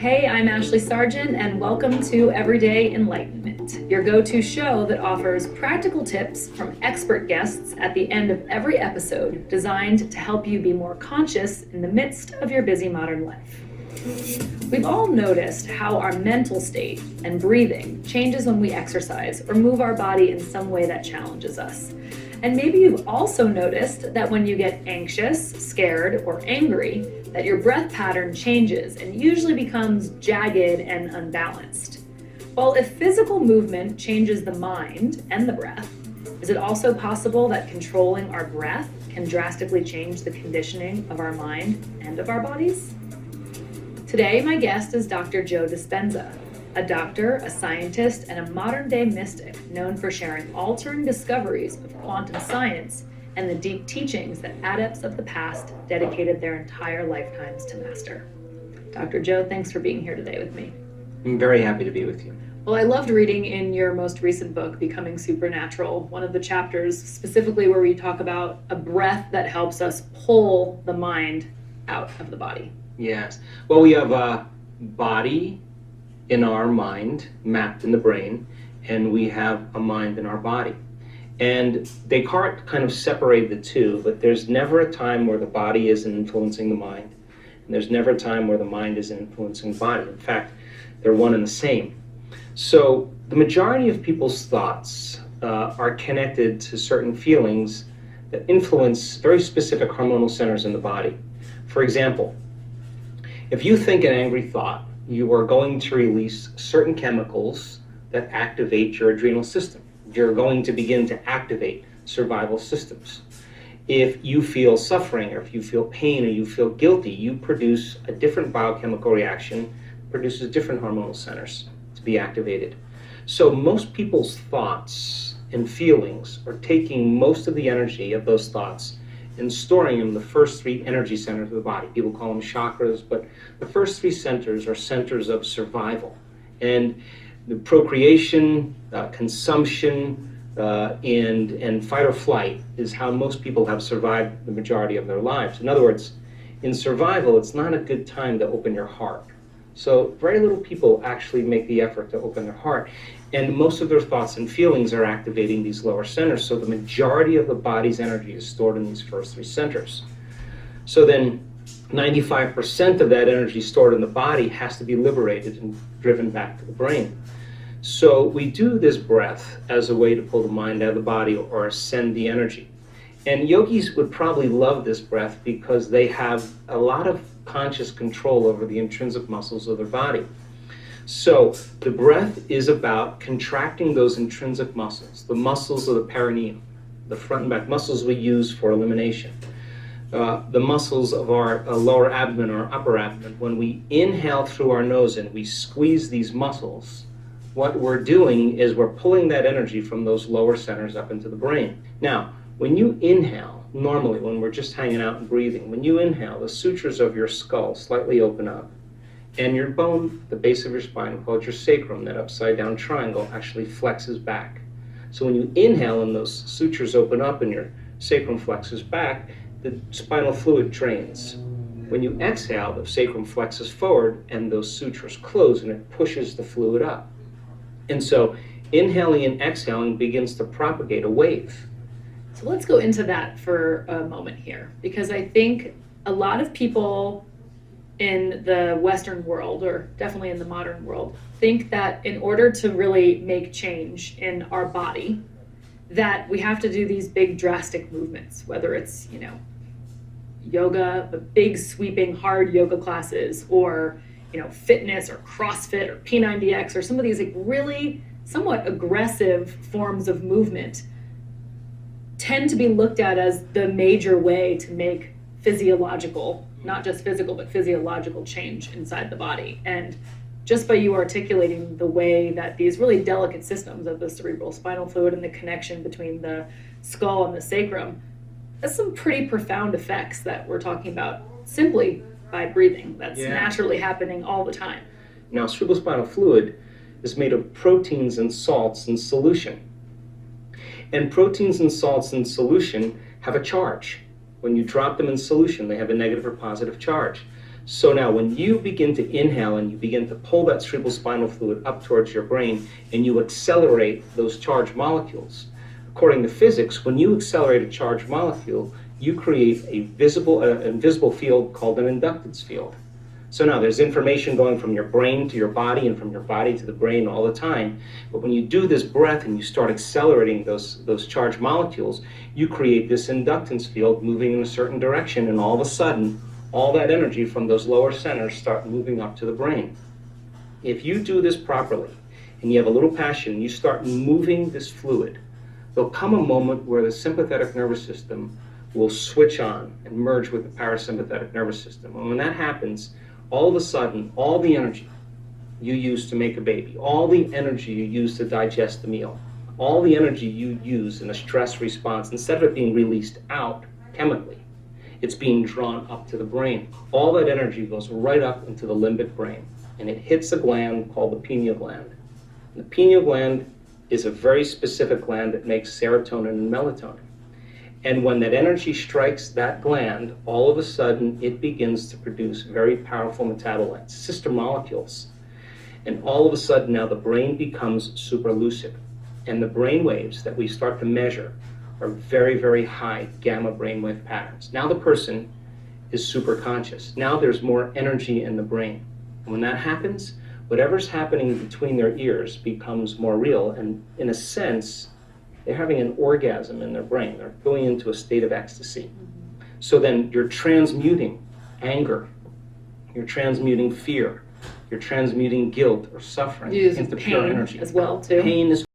Hey, I'm Ashley Sargent, and welcome to Everyday Enlightenment, your go-to show that offers practical tips from expert guests at the end of every episode, designed to help you be more conscious in the midst of your busy modern life. We've all noticed how our mental state and breathing changes when we exercise or move our body in some way that challenges us. And maybe you've also noticed that when you get anxious, scared, or angry, that your breath pattern changes and usually becomes jagged and unbalanced. Well, if physical movement changes the mind and the breath, is it also possible that controlling our breath can drastically change the conditioning of our mind and of our bodies? Today, my guest is Dr. Joe Dispenza, a doctor, a scientist, and a modern-day mystic known for sharing altering discoveries of quantum science and the deep teachings that adepts of the past dedicated their entire lifetimes to master. Dr. Joe, thanks for being here today with me. I'm very happy to be with you. Well, I loved reading in your most recent book, Becoming Supernatural, one of the chapters specifically where we talk about a breath that helps us pull the mind out of the body. Yes. Well, we have a body in our mind mapped in the brain, and we have a mind in our body. And Descartes kind of separated the two, but there's never a time where the body isn't influencing the mind, and there's never a time where the mind isn't influencing the body. In fact, they're one and the same. So the majority of people's thoughts are connected to certain feelings that influence very specific hormonal centers in the body. For example, if you think an angry thought, you are going to release certain chemicals that activate your adrenal system. You're going to begin to activate survival systems. If you feel suffering, or if you feel pain, or you feel guilty, you produce a different biochemical reaction, produces different hormonal centers to be activated. So most people's thoughts and feelings are taking most of the energy of those thoughts and storing them in the first three energy centers of the body. People call them chakras, but the first three centers are centers of survival. And the procreation, consumption, and fight or flight is how most people have survived the majority of their lives. In other words, in survival, it's not a good time to open your heart. So very little people actually make the effort to open their heart. And most of their thoughts and feelings are activating these lower centers. So the majority of the body's energy is stored in these first three centers. So then 95% of that energy stored in the body has to be liberated and driven back to the brain. So we do this breath as a way to pull the mind out of the body or ascend the energy. And yogis would probably love this breath because they have a lot of conscious control over the intrinsic muscles of their body. So the breath is about contracting those intrinsic muscles, the muscles of the perineum, the front and back muscles we use for elimination, the muscles of our lower abdomen or upper abdomen. When we inhale through our nose and we squeeze these muscles, what we're doing is we're pulling that energy from those lower centers up into the brain. Now, when you inhale, normally when we're just hanging out and breathing, when you inhale, the sutures of your skull slightly open up, and your bone, the base of your spine, called your sacrum, that upside down triangle, actually flexes back. So when you inhale and those sutures open up and your sacrum flexes back, the spinal fluid drains. When you exhale, the sacrum flexes forward and those sutures close and it pushes the fluid up. And so inhaling and exhaling begins to propagate a wave. So let's go into that for a moment here, because I think a lot of people in the Western world, or definitely in the modern world, think that in order to really make change in our body, that we have to do these big drastic movements, whether it's, yoga, the big sweeping hard yoga classes, or fitness or CrossFit or P90X, or some of these like really somewhat aggressive forms of movement tend to be looked at as the major way to make physiological, not just physical, but physiological change inside the body. And just by you articulating the way that these really delicate systems of the cerebral spinal fluid and the connection between the skull and the sacrum, that's some pretty profound effects that we're talking about simply by breathing. That's naturally happening all the time. Now, cerebrospinal fluid is made of proteins and salts in solution. And proteins and salts in solution have a charge. When you drop them in solution, they have a negative or positive charge. So now when you begin to inhale and you begin to pull that cerebrospinal fluid up towards your brain and you accelerate those charged molecules, according to physics, when you accelerate a charged molecule, you create a invisible field called an inductance field. So now there's information going from your brain to your body and from your body to the brain all the time. But when you do this breath and you start accelerating those charged molecules, you create this inductance field moving in a certain direction, and all of a sudden, all that energy from those lower centers start moving up to the brain. If you do this properly and you have a little passion, you start moving this fluid, there'll come a moment where the sympathetic nervous system will switch on and merge with the parasympathetic nervous system. And when that happens, all of a sudden, all the energy you use to make a baby, all the energy you use to digest the meal, all the energy you use in a stress response, instead of it being released out chemically, it's being drawn up to the brain. All that energy goes right up into the limbic brain, and it hits a gland called the pineal gland. And the pineal gland is a very specific gland that makes serotonin and melatonin. And when that energy strikes that gland, all of a sudden it begins to produce very powerful metabolites, sister molecules. And all of a sudden now the brain becomes super lucid. And the brain waves that we start to measure are very, very high gamma brainwave patterns. Now the person is super conscious. Now there's more energy in the brain. And when that happens, whatever's happening between their ears becomes more real, and in a sense, they're having an orgasm in their brain. They're going into a state of ecstasy. So then you're transmuting anger, you're transmuting fear, you're transmuting guilt or suffering into pure energy. As well, too. Pain is